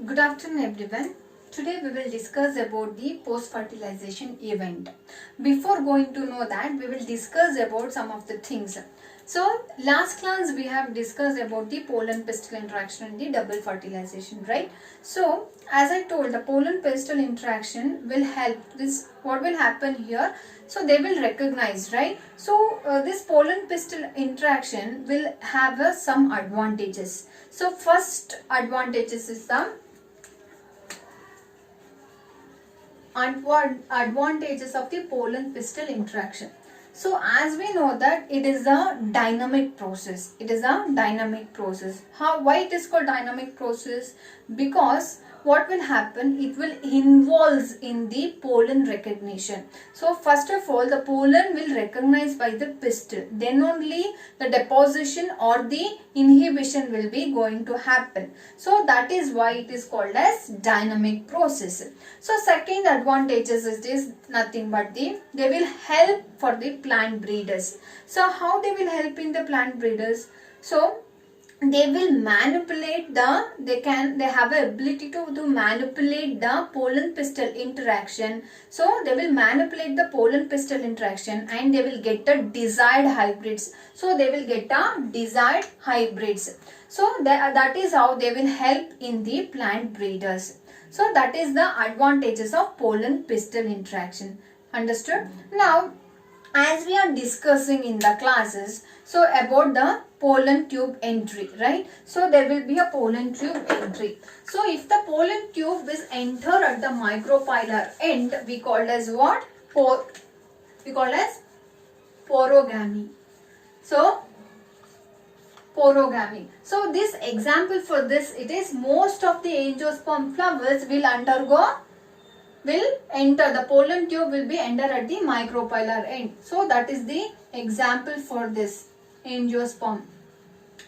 Good afternoon everyone. Today we will discuss about the post-fertilization event. Before going to know that, we will discuss about some of the things. So last class we have discussed about the pollen pistil interaction and the double fertilization, right? So as I told, the pollen pistil interaction will help this. What will happen here? So they will recognize, right? So this pollen pistil interaction will have some advantages. So first advantages is the advantages of the pollen pistil interaction. So as we know that it is a dynamic process. It is a dynamic process. Why it is called dynamic process? Because what will happen, it will involves in the pollen recognition. So first of all, the pollen will recognize by the pistil, then only the deposition or the inhibition will be going to happen. So that is why it is called as dynamic process. So second advantages is nothing but they will help for the plant breeders. So how they will help in the plant breeders? So they will manipulate they have the ability to manipulate the pollen pistil interaction. So they will manipulate the pollen pistil interaction and they will get the desired hybrids. So they will get a desired hybrids. So that is how they will help in the plant breeders. So that is the advantages of pollen pistil interaction. Understood? Now as we are discussing in the classes, so about the pollen tube entry, right? So there will be a pollen tube entry. So if the pollen tube is entered at the micropylar end, we call as what? We call as porogamy. So porogamy. So this example for this, it is most of the angiosperm flowers will enter, the pollen tube will be enter at the micropylar end. So that is the example for this angiosperm.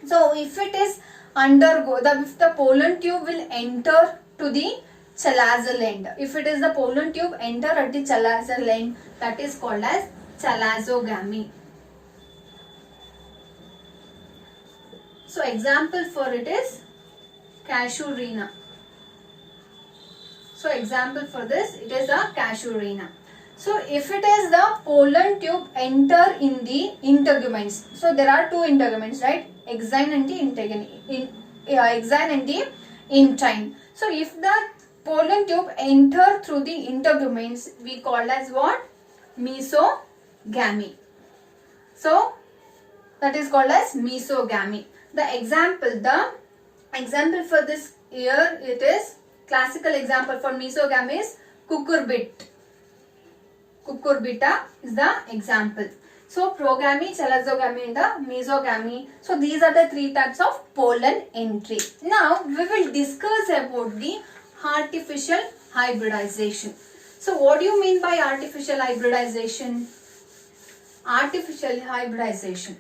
So if it is if the pollen tube will enter to the chalazal end, if it is the pollen tube enter at the chalazal end, that is called as chalazogamy. So example for it is casuarina. So example for this, it is a casuarina. So if it is the pollen tube enter in the integuments, so there are two integuments, right? Exine and the exine and the intine. So if the pollen tube enter through the integuments, we call as what? Mesogamy. So that is called as mesogamy. The example for this here, it is classical example for mesogamy is cucurbit. Cucurbita is the example. So progamy, chalazogamy and the mesogamy. So these are the three types of pollen entry. Now we will discuss about the artificial hybridization. So what do you mean by artificial hybridization? Artificial hybridization.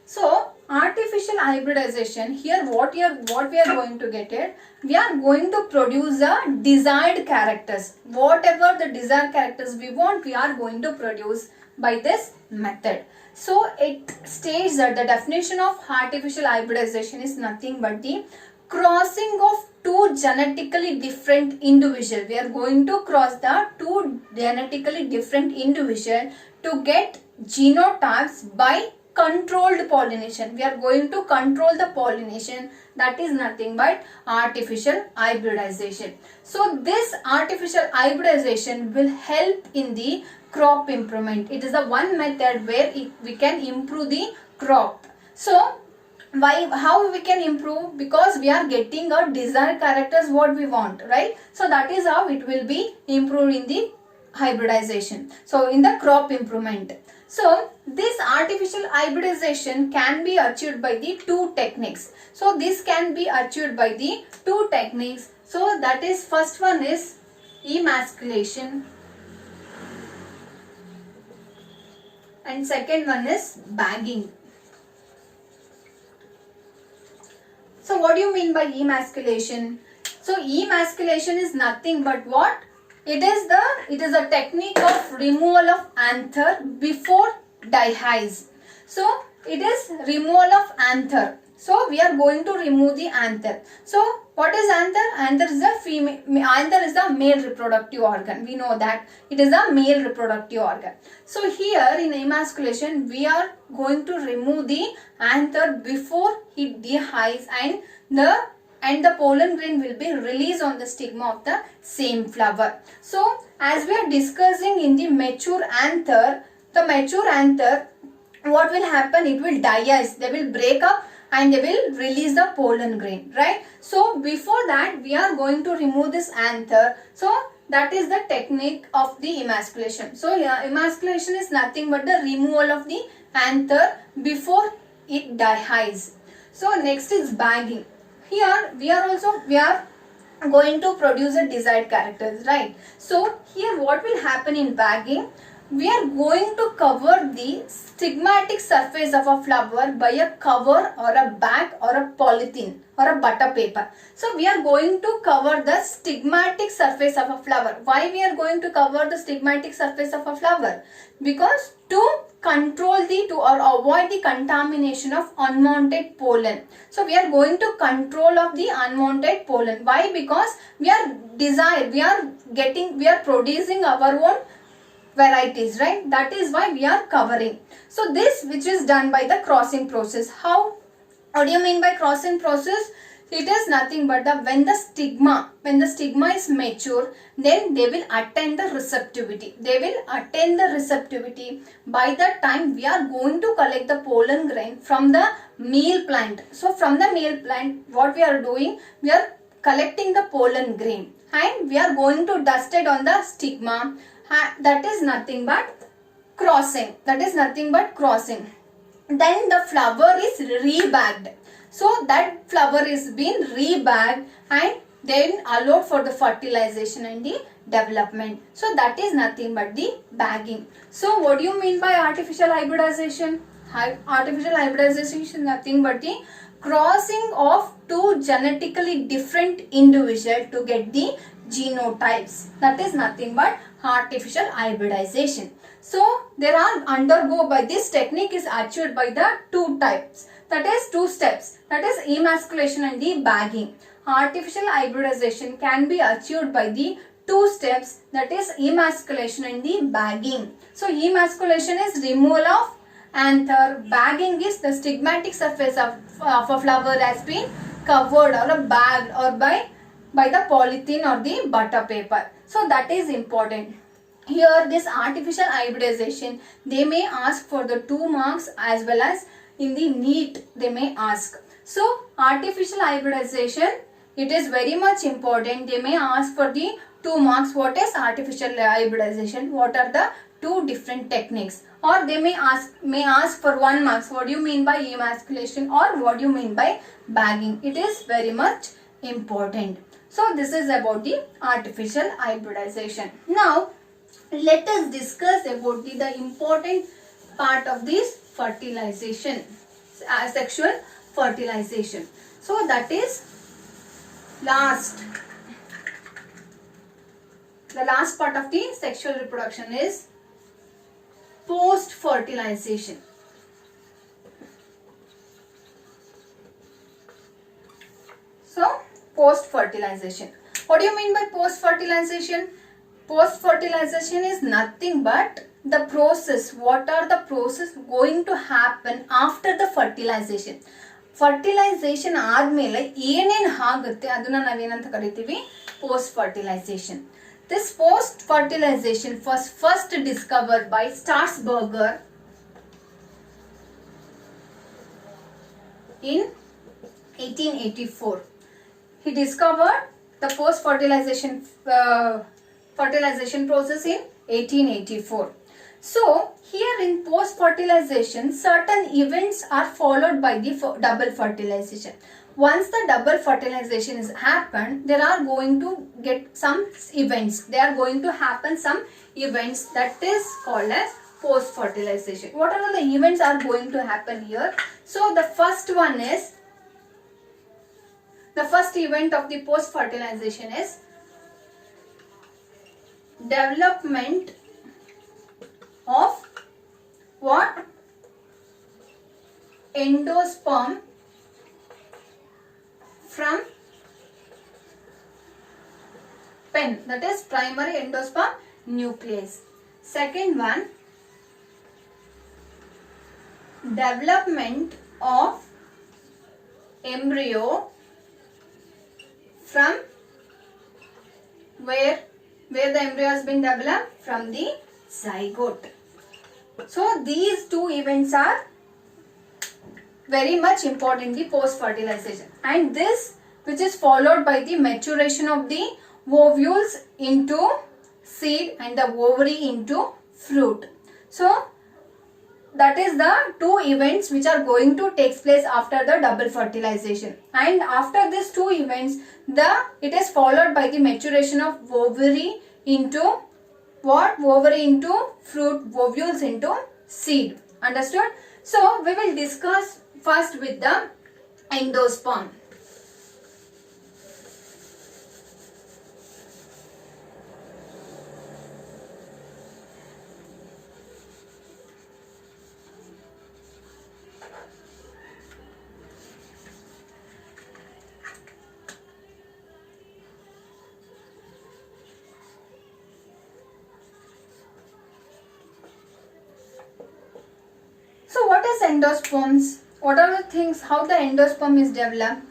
So artificial hybridization, here what we are going to get it, we are going to produce a desired characters. Whatever the desired characters we want, we are going to produce by this method. So it states that the definition of artificial hybridization is nothing but the crossing of two genetically different individuals. We are going to cross the two genetically different individuals to get genotypes by controlled pollination. We are going to control the pollination. That is nothing but artificial hybridization. So this artificial hybridization will help in the crop improvement. It is a one method where we can improve the crop. So how we can improve? Because we are getting a desired characters what we want, right? So that is how it will be improved in the hybridization. So in the crop improvement. So this artificial hybridization can be achieved by the two techniques. So this can be achieved by the two techniques. So that is, first one is emasculation and second one is bagging. So what do you mean by emasculation? So emasculation is nothing but what? It is a technique of removal of anther before dihyze. So it is removal of anther. So we are going to remove the anther. So what is anther? Anther is a female. Anther is the male reproductive organ. We know that it is a male reproductive organ. So here in emasculation we are going to remove the anther before it dehyes, and the pollen grain will be released on the stigma of the same flower. So as we are discussing in the mature anther, what will happen? It will dihyze. They will break up and they will release the pollen grain, right? So before that we are going to remove this anther. So that is the technique of the emasculation. So emasculation is nothing but the removal of the anther before it dihyes. So next is bagging. Here we are going to produce the desired characters, right? So here what will happen in bagging? We are going to cover the stigmatic surface of a flower by a cover or a bag or a polythene or a butter paper. So we are going to cover the stigmatic surface of a flower. Why we are going to cover the stigmatic surface of a flower? Because to control or avoid the contamination of unwanted pollen. So we are going to control of the unwanted pollen. Why? Because we are producing our own varieties, right? That is why we are covering. So this which is done by the crossing process. What do you mean by crossing process? It is nothing but when the stigma is mature, then they will attain the receptivity. By that time we are going to collect the pollen grain from the male plant. So from the male plant, what we are doing? We are collecting the pollen grain and we are going to dust it on the stigma. That is nothing but crossing. Then the flower is rebagged. So that flower is being rebagged and then allowed for the fertilization and the development. So that is nothing but the bagging. So what do you mean by artificial hybridization? Artificial hybridization is nothing but the crossing of two genetically different individuals to get the genotypes. That is nothing but artificial hybridization. So this technique is achieved by the two types. That is two steps. That is emasculation and the bagging. Artificial hybridization can be achieved by the two steps. That is emasculation and the bagging. So emasculation is removal of anther. Bagging is the stigmatic surface of a flower has been covered or bagged or by the polythene or the butter paper. So that is important. Here this artificial hybridization, they may ask for the 2 marks as well as in the NEET they may ask. So artificial hybridization, it is very much important. They may ask for the 2 marks. What is artificial hybridization? What are the 2 different techniques? Or they may ask for 1 marks. What do you mean by emasculation or what do you mean by bagging? It is very much important. So this is about the artificial hybridization. Now let us discuss about the important part of this fertilization, sexual fertilization. So that is the last part of the sexual reproduction is post fertilization. So post fertilization. What do you mean by post fertilization? Post fertilization is nothing but the process. What are the process going to happen after the fertilization? Fertilization ಆದ್ಮೇಲೆ ಏನೇನು ಆಗುತ್ತೆ ಅದನ್ನ ನಾವೇನಂತ ಕರಿತೀವಿ? Post fertilization. This post fertilization was first discovered by Starzberger in 1884. He discovered the post fertilization process in 1884. So here in post fertilization, certain events are followed by the double fertilization. Once the double fertilization is happened, there are going to get some events. They are going to happen some events that is called as post fertilization. What are the events are going to happen here? So the first one is the first event of the post fertilization is development of what? Endosperm from pen, that is primary endosperm nucleus. Second one, development of embryo from where the embryo has been developed? From the zygote. So these two events are very much important in the post fertilization, and this which is followed by the maturation of the ovules into seed and the ovary into fruit. So that is the two events which are going to take place after the double fertilization, and after these two events it is followed by the maturation of ovary into what? Ovary into fruit, ovules into seed. Understood? So we will discuss first with the endosperm. So what is endosperms? What are the things, how the endosperm is developed?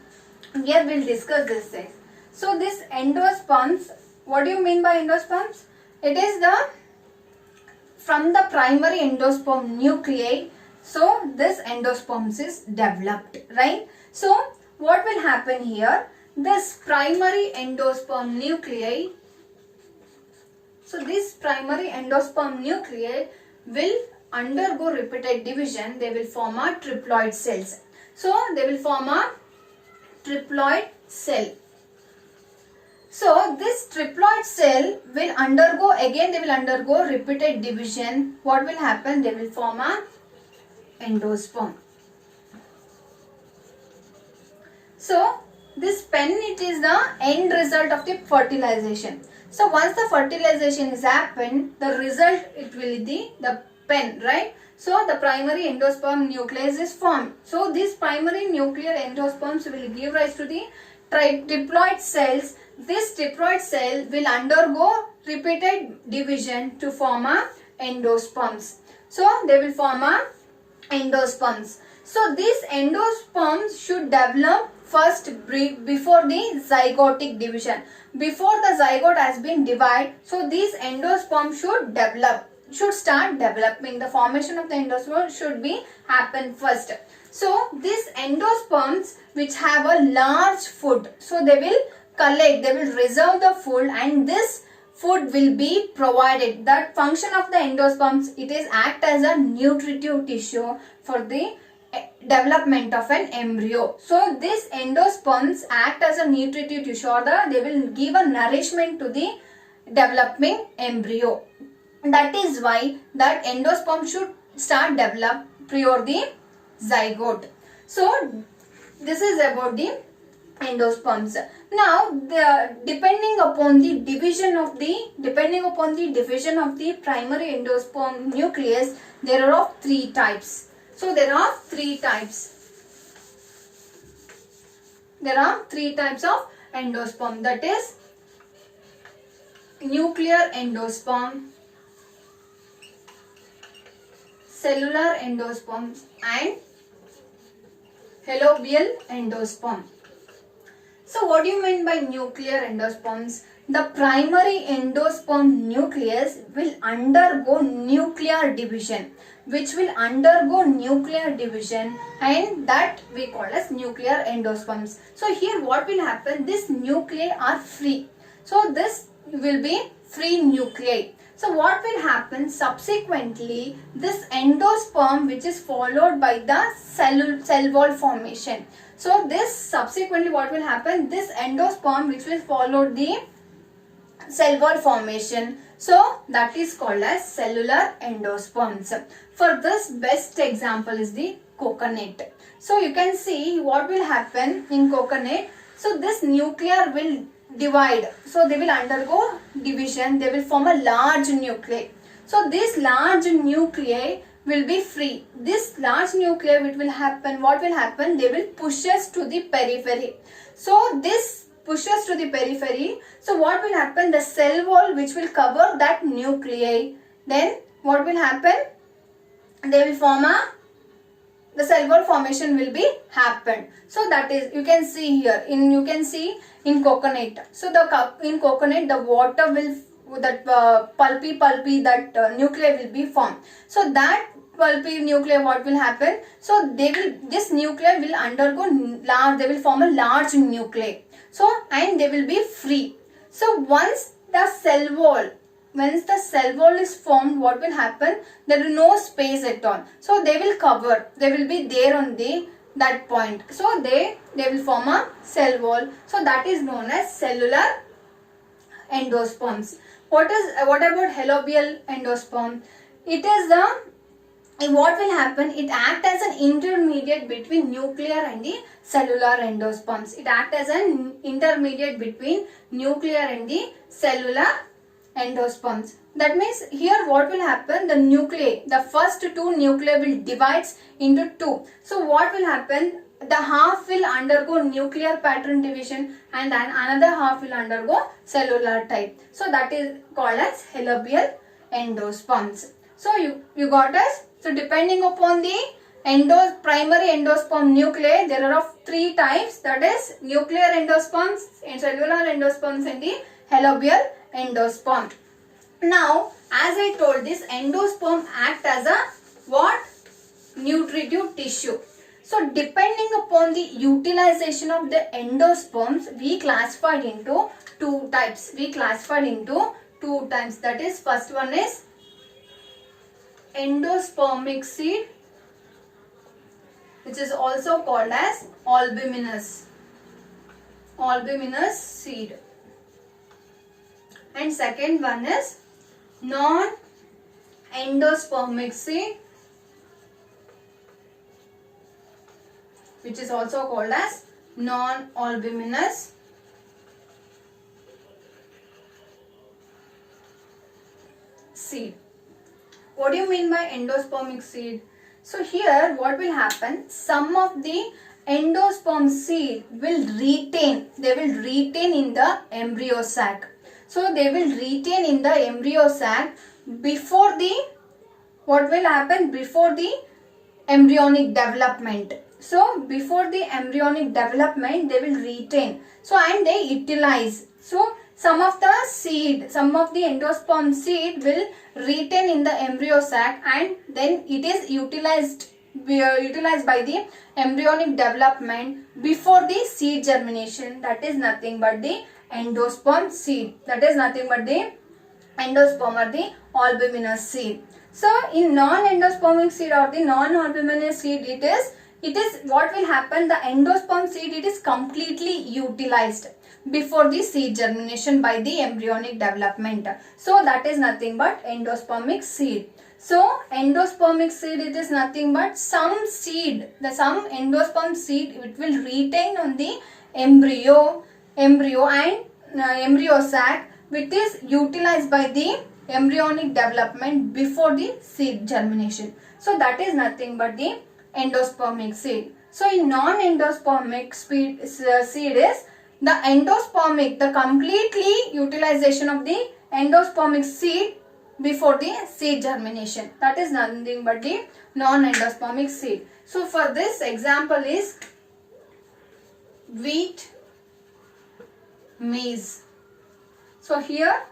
Here we'll discuss this thing. So this endosperms, what do you mean by endosperms? It is from the primary endosperm nuclei. So this endosperms is developed, right? So what will happen here? This primary endosperm nuclei, so this primary endosperm nuclei will undergo repeated division. They will form a triploid cells. So they will form a triploid cell. So this triploid cell will undergo, again they will undergo repeated division. What will happen? They will form a endosperm. So this pen, it is the end result of the fertilization. So once the fertilization is happened, the result it will be the pen, right? So the primary endosperm nucleus is formed. So these primary nuclear endosperms will give rise to the triploid cells. This triploid cell will undergo repeated division to form a endosperms. So they will form a endosperms. So these endosperms should develop first before the zygotic division. Before the zygote has been divided, so these endosperms should start developing. The formation of the endosperm should be happen first. So these endosperms which have a large food, so they will collect, they will reserve the food, and this food will be provided. The function of the endosperms, it is act as a nutritive tissue for the development of an embryo. So these endosperms act as a nutritive tissue, or they will give a nourishment to the developing embryo. That is why that endosperm should start develop prior the zygote. So this is about the endosperms. Now depending upon the division of the primary endosperm nucleus, there are of three types. So there are three types. There are three types of endosperm, that is nuclear endosperm, cellular endosperm, and fallopian endosperm. So what do you mean by nuclear endosperms? The primary endosperm nucleus will undergo nuclear division, and that we call as nuclear endosperms. So here what will happen? This nuclei are free. So this will be free nuclei. So what will happen? Subsequently, this endosperm, which is followed by the cell wall formation. So this subsequently what will happen? This endosperm which will follow the cell wall formation. So that is called as cellular endosperms. For this, best example is the coconut. So you can see what will happen in coconut. So this nucleus will divide. So they will undergo division. They will form a large nuclei. So this large nuclei will be free. This large nuclei, what will happen? They will push us to the periphery. So this pushes to the periphery. So what will happen? The cell wall which will cover that nuclei. Then what will happen? They will form the cell wall formation will be happened. So that is, you can see here, you can see in coconut. So in coconut the water will, that pulpy that nuclei will be formed. So that pulpy nuclei, what will happen? So this nuclei will undergo they will form a large nuclei. So and they will be free. So once the cell wall is formed, what will happen? There will no space at all. So they will cover. They will be there on that point. So they will form a cell wall. So that is known as cellular endosperms. What about halobial endosperm? It is what will happen? It acts as an intermediate between nuclear and the cellular endosperms. It acts as an intermediate between nuclear and the cellular endosperms. That means here what will happen? The nuclei, the first two nuclei will divide into two. So what will happen? The half will undergo nuclear pattern division and then another half will undergo cellular type. So that is called as halobial endosperms. So you got us. So depending upon the primary endosperm nuclei, there are of three types, that is nuclear endosperms, cellular endosperms and the halobial endosperm. Now as I told, this endosperm act as a what? Nutritive tissue. So depending upon the utilization of the endosperms, we classified into two types. That is, first one is endospermic seed, which is also called as albuminous seed. And second one is non-endospermic seed, which is also called as non-albuminous seed. What do you mean by endospermic seed? So here what will happen? Some of the endosperm seed will retain. They will retain in the embryo sac. So they will retain in the embryo sac before the, what will happen? Before the embryonic development. So before the embryonic development they will retain. So and they utilize. So some of the endosperm seed will retain in the embryo sac and then it is utilized by the embryonic development before the seed germination. That is nothing but the endosperm seed. That is nothing but the endosperm or the albuminous seed. So in non-endospermic seed or the non-albuminous seed, it is what will happen? The endosperm seed, it is completely utilized before the seed germination by the embryonic development. So that is nothing but endospermic seed. So endospermic seed, it is nothing but some endosperm seed, it will retain on the embryo and embryo sac, which is utilized by the embryonic development before the seed germination. So that is nothing but the endospermic seed. So in non-endospermic seed is the endospermic, the completely utilization of the endospermic seed before the seed germination. That is nothing but the non-endospermic seed. So for this example is wheat, maize. So here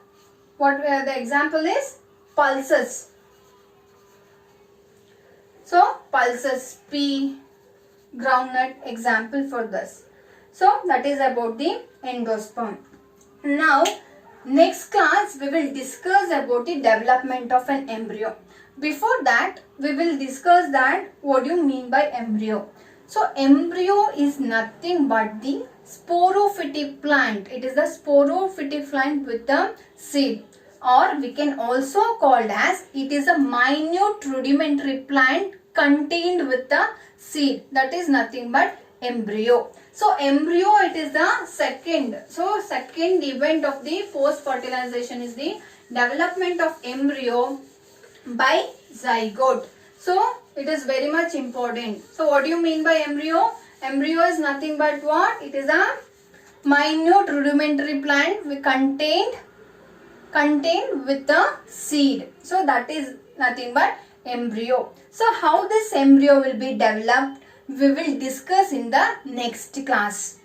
what the example is pulses. So pulses, pea, groundnut, example for this. So that is about the endosperm. Now next class we will discuss about the development of an embryo. Before that we will discuss that what do you mean by embryo. So embryo is nothing but the sporophytic plant. It is the sporophytic plant with the seed, or we can also call it as it is a minute rudimentary plant contained with the seed. That is nothing but embryo. So embryo, it is the second. So second event of the post fertilization is the development of embryo by zygote. So it is very much important. So what do you mean by embryo? Embryo is nothing but what? It is a minute rudimentary plant contained with a seed. So that is nothing but embryo. So how this embryo will be developed, we will discuss in the next class.